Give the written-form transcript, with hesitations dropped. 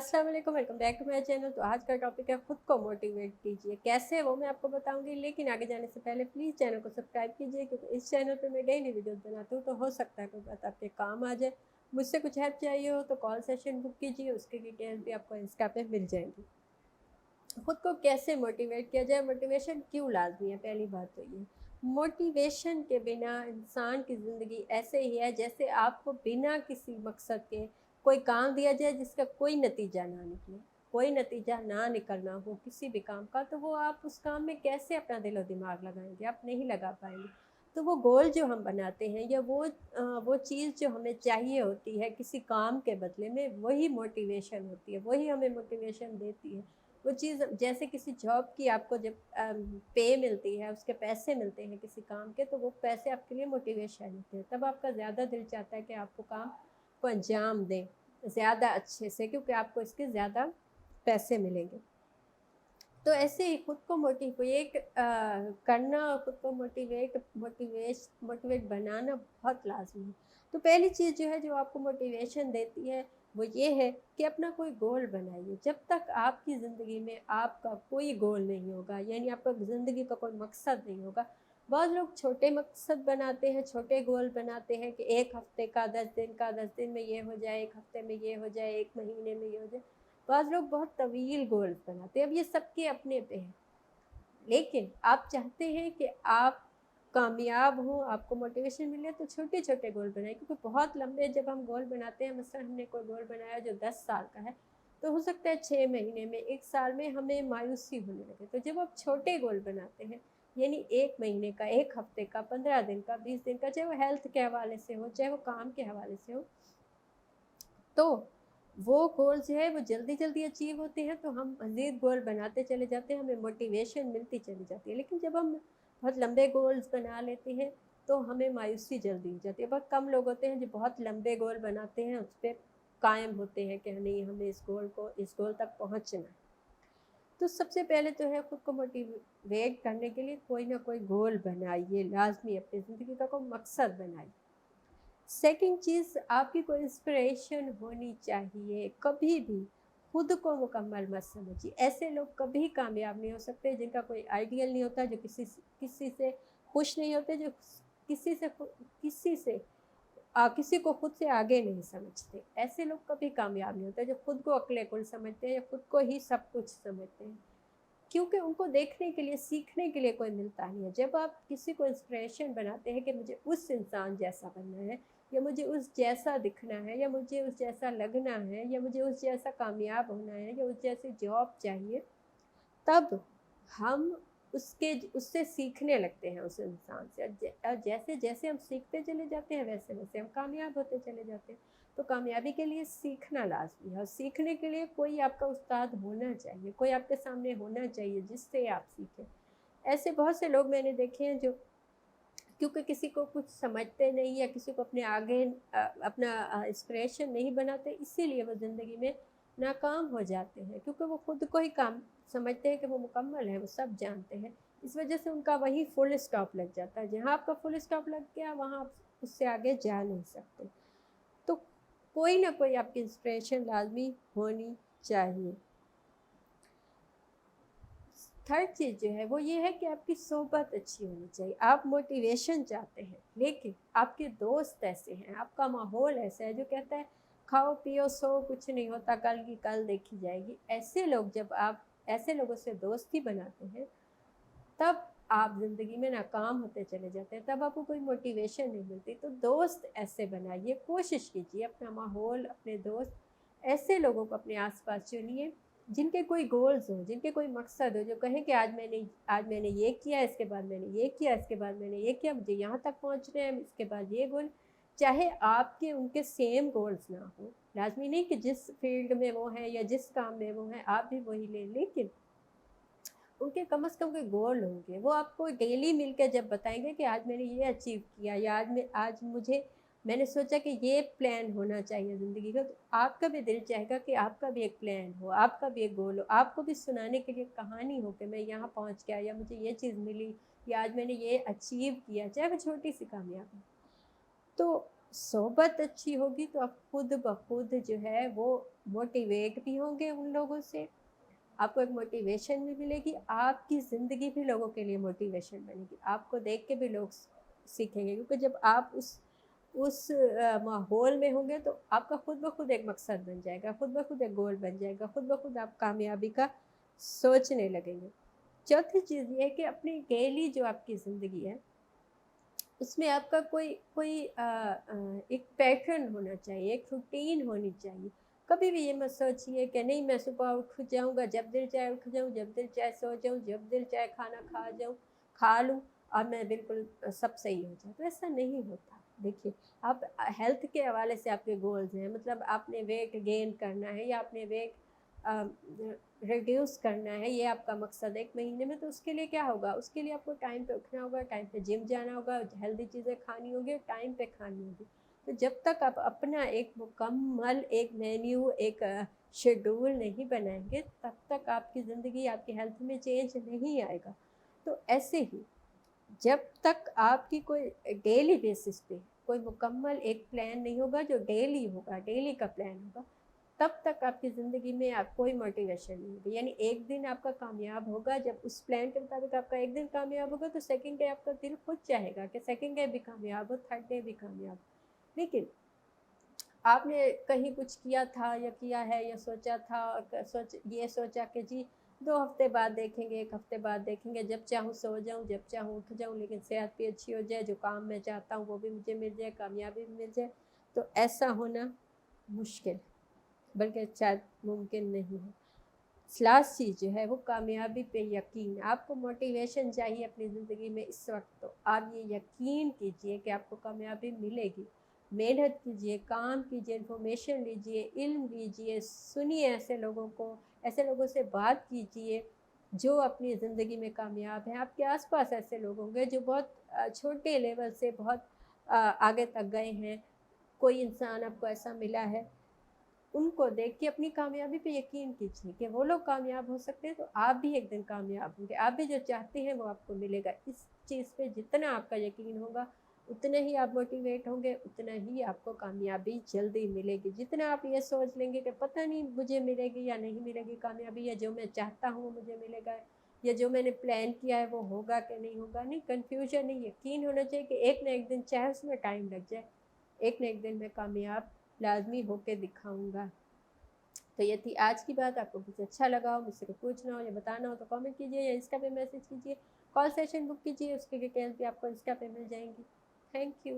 अस्सलाम वालेकुम, welcome back to my channel. तो आज का टॉपिक है खुद को मोटिवेट कीजिए। कैसे वो मैं आपको बताऊंगी, लेकिन आगे जाने से पहले प्लीज़ चैनल को सब्सक्राइब कीजिए, क्योंकि इस चैनल पे मैं डेली वीडियोस बनाती हूँ। तो हो सकता है कोई बात आपके काम आ जाए। मुझसे कुछ हेल्प चाहिए हो तो कॉल सेशन बुक कीजिए, उसकी डिटेल्स भी आपको इंस्टा पे मिल जाएंगी। खुद को कैसे मोटिवेट किया जाए, मोटिवेशन क्यों लाजमी है, पहली बात तो ये। मोटिवेशन के बिना इंसान की ज़िंदगी ऐसे ही है जैसे आपको बिना किसी मकसद के कोई काम दिया जाए जिसका कोई नतीजा ना निकले, कोई नतीजा ना निकलना हो किसी भी काम का, तो वो आप उस काम में कैसे अपना दिल और दिमाग लगाएंगे? आप नहीं लगा पाएंगे। तो वो गोल जो हम बनाते हैं या वो चीज़ जो हमें चाहिए होती है किसी काम के बदले में, वही मोटिवेशन होती है, वही हमें मोटिवेशन देती है। वो चीज़ जैसे किसी जॉब की आपको जब पे मिलती है, उसके पैसे मिलते हैं किसी काम के, तो वो पैसे आपके लिए मोटिवेशन होते हैं। तब आपका ज़्यादा दिल चाहता है कि आप वो काम को अंजाम दें ज़्यादा अच्छे से, क्योंकि आपको इसके ज़्यादा पैसे मिलेंगे। तो ऐसे ही खुद को मोटिवेट करना और खुद को मोटिवेट बनाना बहुत लाजमी है। तो पहली चीज़ जो है जो आपको मोटिवेशन देती है, वो ये है कि अपना कोई गोल बनाइए। जब तक आपकी ज़िंदगी में आपका कोई गोल नहीं होगा, यानी आपका ज़िंदगी का कोई मकसद नहीं होगा। बहुत लोग छोटे मकसद बनाते हैं, छोटे गोल बनाते हैं कि 1 हफ्ते का, 10 दिन का, 10 दिन में ये हो जाए, 1 हफ्ते में ये हो जाए, 1 महीने में ये हो जाए। बाज़ लोग बहुत तवील गोल्स बनाते हैं। अब ये सबके अपने पे है, लेकिन आप चाहते हैं कि आप कामयाब हों, आपको मोटिवेशन मिले, तो छोटे-छोटे गोल बनाएँ, क्योंकि बहुत लंबे जब हम गोल बनाते हैं, मसलन हमने कोई गोल बनाया जो 10 साल का है, तो हो सकता है 6 महीने में, 1 साल में हमें मायूसी होने लगे। तो जब आप छोटे गोल बनाते हैं, यानी 1 महीने का, 1 हफ्ते का, 15 दिन का, 20 दिन का, चाहे वो हेल्थ के हवाले से हो, चाहे वो काम के हवाले से हो, तो वो गोल जो है वो जल्दी-जल्दी अचीव होते हैं, तो हम मज़ीद गोल बनाते चले जाते हैं, हमें मोटिवेशन मिलती चली जाती है। लेकिन जब हम बहुत लंबे गोल्स बना लेते हैं, तो हमें मायूसी जल्दी हो जाती है। बहुत कम लोग होते हैं जो बहुत लंबे गोल बनाते हैं, उस पे कायम होते हैं कि नहीं, हमें इस गोल तक पहुँचना है। तो सबसे पहले तो है खुद को मोटिवेट करने के लिए कोई ना कोई गोल बनाइए, लाज़मी अपनी ज़िंदगी का कोई मकसद बनाइए। सेकंड चीज़, आपकी कोई इंस्पिरेशन होनी चाहिए। कभी भी खुद को मुकम्मल मत समझिए। ऐसे लोग कभी कामयाब नहीं हो सकते जिनका कोई आइडियल नहीं होता, जो किसी से खुश नहीं होते, जो किसी से किसी को खुद से आगे नहीं समझते। ऐसे लोग कभी कामयाब नहीं होते जो खुद को अक्ल कुल समझते हैं या खुद को ही सब कुछ समझते हैं। क्योंकि उनको देखने के लिए, सीखने के लिए कोई मिलता नहीं है। जब आप किसी को इंस्पिरेशन बनाते हैं कि मुझे उस इंसान जैसा बनना है, या मुझे उस जैसा दिखना है, या मुझे उस जैसा लगना है, या मुझे उस जैसा कामयाब होना है, या उस जैसी जॉब चाहिए, तब हम उससे सीखने लगते हैं, उस इंसान से। और जैसे-जैसे हम सीखते चले जाते हैं, वैसे-वैसे हम कामयाब होते चले जाते हैं। तो कामयाबी के लिए सीखना लाज़मी है, और सीखने के लिए कोई आपका उस्ताद होना चाहिए, कोई आपके सामने होना चाहिए जिससे आप सीखें। ऐसे बहुत से लोग मैंने देखे हैं जो, क्योंकि किसी को कुछ समझते नहीं या किसी को अपने आगे अपना इंस्पिरेशन नहीं बनाते, इसीलिए वो ज़िंदगी में नाकाम हो जाते हैं, क्योंकि वो खुद को ही काम समझते हैं कि वो मुकम्मल है, वो सब जानते हैं। इस वजह से उनका वहीं फुल स्टॉप लग जाता है। जहाँ आपका फुल स्टॉप लग गया, वहाँ आप उससे आगे जा नहीं सकते। तो कोई ना कोई आपकी इंस्पिरेशन लाज़मी होनी चाहिए। थर्ड चीज़ जो है वो ये है कि आपकी सोहबत अच्छी होनी चाहिए। आप मोटिवेशन चाहते हैं, लेकिन आपके दोस्त ऐसे हैं, आपका माहौल ऐसा है जो कहता है खाओ पियो सो, कुछ नहीं होता, कल की कल देखी जाएगी। जब आप ऐसे लोगों से दोस्ती बनाते हैं, तब आप ज़िंदगी में नाकाम होते चले जाते हैं, तब आपको कोई मोटिवेशन नहीं मिलती। तो दोस्त ऐसे बनाइए, कोशिश कीजिए अपना माहौल, अपने दोस्त, ऐसे लोगों को अपने आस-पास चुनिए जिनके कोई गोल्स हों, जिनके कोई मकसद हो, जो कहें कि आज मैंने ये किया, इसके बाद मैंने ये किया, इसके बाद मैंने ये किया, मुझे यहाँ तक पहुँचना है, इसके बाद ये गोल। चाहे आपके उनके सेम गोल्स ना हों, लाज़मी नहीं कि जिस फ़ील्ड में वो हैं या जिस काम में वो हैं, आप भी वही लें, लेकिन उनके कम से कम कोई गोल होंगे। वो आपको डेली मिल के जब बताएँगे कि आज मैंने ये अचीव किया, या मैंने सोचा कि ये प्लान होना चाहिए ज़िंदगी का, तो आपका भी दिल चाहेगा कि आपका भी एक प्लान हो, आपका भी एक गोल हो, आपको भी सुनाने के लिए कहानी हो कि मैं यहाँ पहुँच गया, या मुझे ये चीज़ मिली, या आज मैंने ये अचीव किया, चाहे वो छोटी-सी कामयाबी। तो सोहबत अच्छी होगी तो आप खुद ब खुद जो है वो मोटिवेट भी होंगे उन लोगों से, आपको एक मोटिवेशन भी मिलेगी, आपकी ज़िंदगी भी लोगों के लिए मोटिवेशन बनेगी, आपको देख के भी लोग सीखेंगे, क्योंकि जब आप उस माहौल में होंगे तो आपका खुद ब खुद एक मकसद बन जाएगा, खुद ब खुद एक गोल बन जाएगा, खुद ब खुद आप कामयाबी का सोचने लगेंगे। चौथी चीज़ ये है कि अपनी डेली जो आपकी ज़िंदगी है उसमें आपका कोई कोई एक पैटर्न होना चाहिए, एक रूटीन होनी चाहिए। कभी भी ये मत सोचिए कि नहीं मैं सुबह उठ जाऊँगा, जब दिल चाहे उठ जाऊँ, जब दिल चाहे सो जाऊँ, जब दिल चाहे खाना खा लूँ और मैं बिल्कुल सब सही हो जाए, तो ऐसा नहीं होता। देखिए, आप हेल्थ के हवाले से आपके गोल्स हैं, मतलब आपने वेट गेन करना है या आपने वेट अ, रिड्यूस करना है, ये आपका मकसद है 1 महीने में, तो उसके लिए क्या होगा? उसके लिए आपको टाइम पे उठना होगा, टाइम पे जिम जाना होगा, हेल्दी चीज़ें खानी होंगी, टाइम पे खानी होगी। तो जब तक आप अपना एक मुकम्मल एक मेन्यू, एक शेड्यूल नहीं बनाएँगे, तब तक आपकी ज़िंदगी, आपकी हेल्थ में चेंज नहीं आएगा। तो ऐसे ही जब तक आपकी कोई डेली बेसिस पे कोई मुकम्मल एक प्लान नहीं होगा जो डेली होगा, डेली का प्लान होगा, तब तक आपकी ज़िंदगी में आप कोई मोटिवेशन नहीं होगी। यानी एक दिन आपका कामयाब होगा, जब उस प्लान के मुताबिक आपका एक दिन कामयाब होगा तो सेकंड डे आपका दिल खुद चाहेगा कि सेकंड डे भी कामयाब हो, थर्ड डे भी कामयाब हो। लेकिन आपने कहीं कुछ किया था या किया है या सोचा था, ये सोचा कि जी 2 हफ्ते बाद देखेंगे, 1 हफ्ते बाद देखेंगे, जब चाहूँ सो जाऊँ, जब चाहूँ उठ जाऊँ, लेकिन सेहत भी अच्छी हो जाए, जो काम मैं चाहता हूँ वो भी मुझे मिल जाए, कामयाबी भी मिल जाए, तो ऐसा होना मुश्किल है, बल्कि शायद मुमकिन नहीं है। लास्ट चीज़ जो है वो कामयाबी पे यकीन। आपको मोटिवेशन चाहिए अपनी ज़िंदगी में इस वक्त, तो आप ये यकीन कीजिए कि आपको कामयाबी मिलेगी। मेहनत कीजिए, काम कीजिए, इन्फॉर्मेशन लीजिए, इल्म लीजिए, सुनिए ऐसे लोगों को, ऐसे लोगों से बात कीजिए जो अपनी ज़िंदगी में कामयाब हैं। आपके आसपास ऐसे लोग होंगे जो बहुत छोटे लेवल से बहुत आगे तक गए हैं। कोई इंसान आपको ऐसा मिला है, उनको देख के अपनी कामयाबी पे यकीन कीजिए कि वो लोग कामयाब हो सकते हैं, तो आप भी एक दिन कामयाब होंगे। आप भी जो चाहते हैं वो आपको मिलेगा। इस चीज़ पे जितना आपका यकीन होगा, उतने ही आप मोटिवेट होंगे, उतना ही आपको कामयाबी जल्दी मिलेगी। जितना आप ये सोच लेंगे कि पता नहीं मुझे मिलेगी या नहीं मिलेगी कामयाबी, या जो मैं चाहता हूँ मुझे मिलेगा, या जो मैंने प्लान किया है वो होगा कि नहीं होगा, नहीं, कन्फ्यूजन नहीं, यकीन होना चाहिए कि एक ना एक दिन, चाहे उसमें टाइम लग जाए, एक ना एक दिन मैं कामयाब लाज़मी होके दिखाऊँगा। तो ये थी आज की बात। आपको कुछ अच्छा लगा हो, मुझसे कुछ पूछना हो या बताना हो तो कमेंट कीजिए या इंस्टा पे मैसेज कीजिए, कॉल सेशन बुक कीजिए, उसकी डिटेल्स भी आपको इंस्टा पे मिल जाएँगी। Thank you.